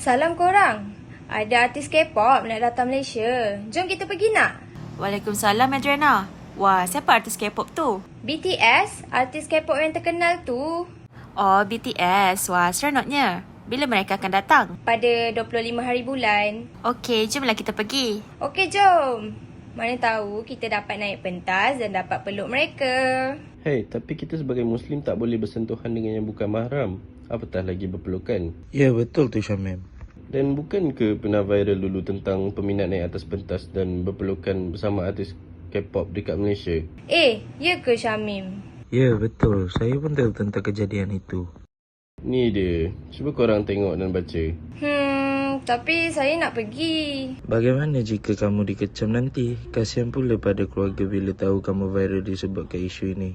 Salam korang. Ada artis K-pop nak datang Malaysia. Jom kita pergi nak? Waalaikumsalam, Adriana. Wah, siapa artis K-pop tu? BTS, artis K-pop yang terkenal tu. Oh, BTS. Wah, seronoknya. Bila mereka akan datang? Pada 25 hari bulan. Okey, jomlah kita pergi. Okey, jom. Mana tahu kita dapat naik pentas dan dapat peluk mereka. Hei, tapi kita sebagai Muslim tak boleh bersentuhan dengan yang bukan mahram. Apatah lagi berpelukan. Ya, betul tu Syamim. Dan bukan ke pernah viral dulu tentang peminat naik atas pentas dan berpelukan bersama artis K-pop dekat Malaysia? Ya ke Syamim? Ya, betul. Saya pun tahu tentang kejadian itu. Ni dia. Cuba korang tengok dan baca. Tapi saya nak pergi. Bagaimana jika kamu dikecam nanti? Kasihan pula pada keluarga bila tahu kamu viral disebabkan isu ini.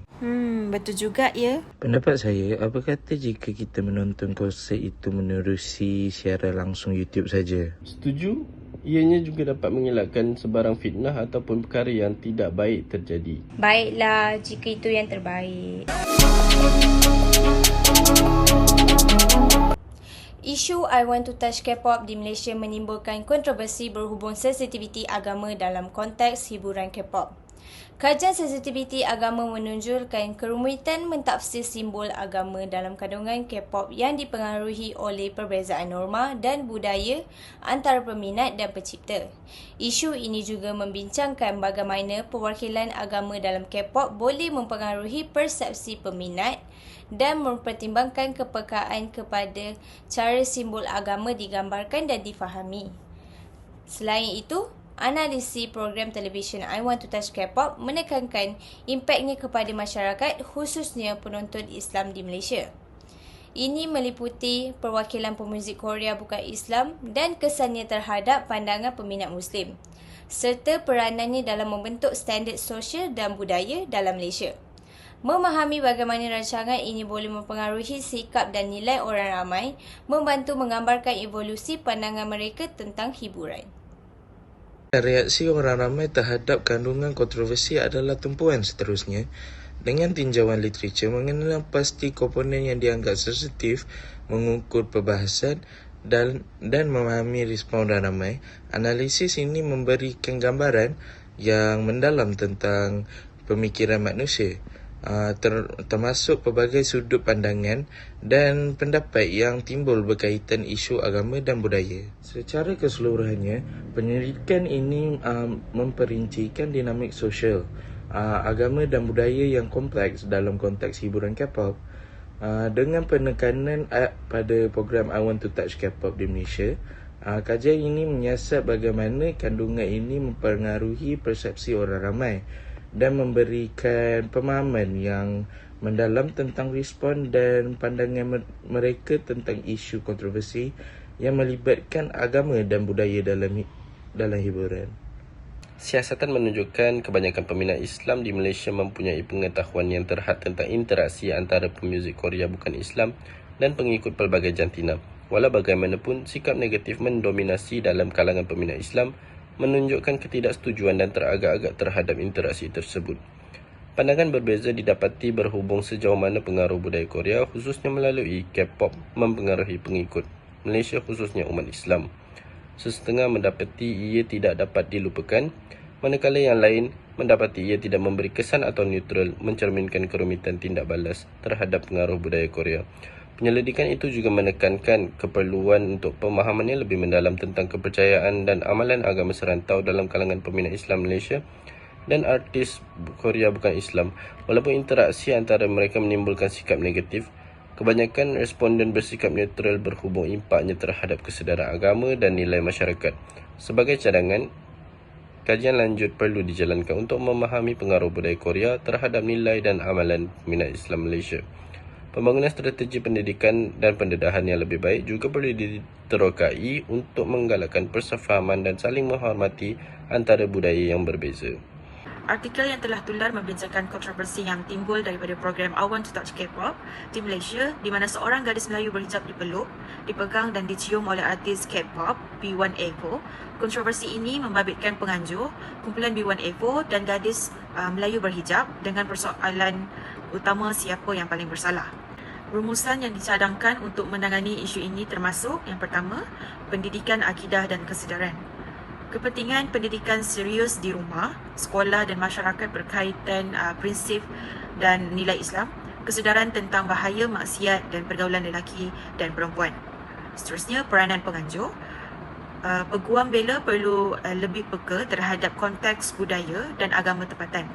Betul juga ya. Pendapat saya, apa kata jika kita menonton konsert itu menerusi siaran langsung YouTube saja? Setuju? Ianya juga dapat mengelakkan sebarang fitnah ataupun perkara yang tidak baik terjadi. Baiklah, jika itu yang terbaik. Isu I Want to Touch K-pop di Malaysia menimbulkan kontroversi berhubung sensitiviti agama dalam konteks hiburan K-pop. Kajian sensitiviti agama menunjukkan kerumitan mentafsir simbol agama dalam kandungan K-pop yang dipengaruhi oleh perbezaan norma dan budaya antara peminat dan pencipta. Isu ini juga membincangkan bagaimana perwakilan agama dalam K-pop boleh mempengaruhi persepsi peminat dan mempertimbangkan kepekaan kepada cara simbol agama digambarkan dan difahami. Selain itu, analisis program televisyen I Want to Touch K-pop menekankan impaknya kepada masyarakat khususnya penonton Islam di Malaysia. Ini meliputi perwakilan pemuzik Korea bukan Islam dan kesannya terhadap pandangan peminat Muslim serta peranannya dalam membentuk standard sosial dan budaya dalam Malaysia. Memahami bagaimana rancangan ini boleh mempengaruhi sikap dan nilai orang ramai membantu menggambarkan evolusi pandangan mereka tentang hiburan. Reaksi orang ramai terhadap kandungan kontroversi adalah tumpuan seterusnya. Dengan tinjauan literatur mengenal pasti komponen yang dianggap sensitif, mengukur perbahasan dan memahami respon orang ramai, analisis ini memberikan gambaran yang mendalam tentang pemikiran manusia, termasuk pelbagai sudut pandangan dan pendapat yang timbul berkaitan isu agama dan budaya. Secara keseluruhannya, penyelidikan ini memperincikan dinamik sosial, agama dan budaya yang kompleks dalam konteks hiburan K-pop. Dengan penekanan pada program I Want to Touch K-pop di Malaysia, kajian ini menyiasat bagaimana kandungan ini mempengaruhi persepsi orang ramai dan memberikan pemahaman yang mendalam tentang respon dan pandangan mereka tentang isu kontroversi yang melibatkan agama dan budaya dalam hiburan. Siasatan menunjukkan kebanyakan peminat Islam di Malaysia mempunyai pengetahuan yang terhad tentang interaksi antara pemuzik Korea bukan Islam dan pengikut pelbagai jantina. Walau bagaimanapun, sikap negatif mendominasi dalam kalangan peminat Islam menunjukkan ketidaksetujuan dan teragak-agak terhadap interaksi tersebut. Pandangan berbeza didapati berhubung sejauh mana pengaruh budaya Korea khususnya melalui K-pop mempengaruhi pengikut Malaysia khususnya umat Islam. Sesetengah mendapati ia tidak dapat dilupakan, manakala yang lain mendapati ia tidak memberi kesan atau neutral mencerminkan kerumitan tindak balas terhadap pengaruh budaya Korea. Penyelidikan itu juga menekankan keperluan untuk pemahaman yang lebih mendalam tentang kepercayaan dan amalan agama serantau dalam kalangan peminat Islam Malaysia dan artis Korea bukan Islam. Walaupun interaksi antara mereka menimbulkan sikap negatif, kebanyakan responden bersikap neutral berhubung impaknya terhadap kesedaran agama dan nilai masyarakat. Sebagai cadangan, kajian lanjut perlu dijalankan untuk memahami pengaruh budaya Korea terhadap nilai dan amalan peminat Islam Malaysia. Pembangunan strategi pendidikan dan pendedahan yang lebih baik juga perlu diterokai untuk menggalakkan persefahaman dan saling menghormati antara budaya yang berbeza. Artikel yang telah tular membincangkan kontroversi yang timbul daripada program I Want to Touch K-pop di Malaysia, di mana seorang gadis Melayu berhijab dipeluk, dipegang dan dicium oleh artis K-pop B1 Evo. Kontroversi ini membabitkan penganjur, kumpulan B1 Evo dan gadis Melayu berhijab dengan persoalan utama siapa yang paling bersalah. Rumusan yang dicadangkan untuk menangani isu ini termasuk yang pertama, pendidikan akidah dan kesedaran. Kepentingan pendidikan serius di rumah, sekolah dan masyarakat berkaitan prinsip dan nilai Islam, kesedaran tentang bahaya maksiat dan pergaulan lelaki dan perempuan. Seterusnya, peranan penganjur. Peguam bela perlu lebih peka terhadap konteks budaya dan agama tempatan.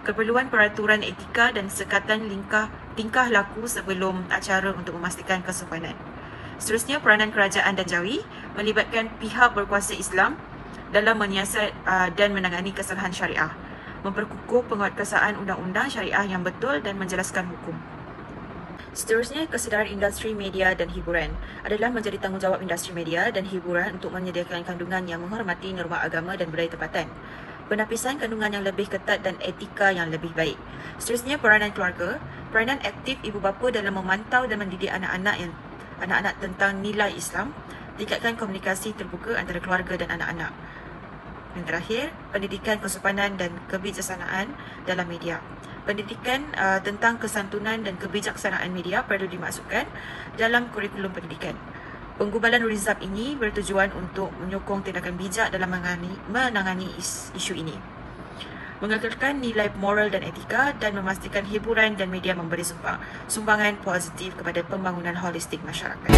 Keperluan peraturan etika dan sekatan tingkah laku sebelum acara untuk memastikan kesopanan. Seterusnya, peranan kerajaan dan jawi melibatkan pihak berkuasa Islam dalam menyiasat dan menangani kesalahan syariah, memperkukuh penguatkuasaan undang-undang syariah yang betul dan menjelaskan hukum. Seterusnya, kesedaran industri media dan hiburan adalah menjadi tanggungjawab industri media dan hiburan untuk menyediakan kandungan yang menghormati norma agama dan budaya tempatan, penapisan kandungan yang lebih ketat dan etika yang lebih baik. Seterusnya, peranan keluarga, peranan aktif ibu bapa dalam memantau dan mendidik anak-anak tentang nilai Islam, tingkatkan komunikasi terbuka antara keluarga dan anak-anak. Yang terakhir, pendidikan kesopanan dan kebijaksanaan dalam media. Pendidikan tentang kesantunan dan kebijaksanaan media perlu dimasukkan dalam kurikulum pendidikan. Penggubalan rizab ini bertujuan untuk menyokong tindakan bijak dalam menangani isu ini, mengekalkan nilai moral dan etika dan memastikan hiburan dan media memberi sumbangan positif kepada pembangunan holistik masyarakat.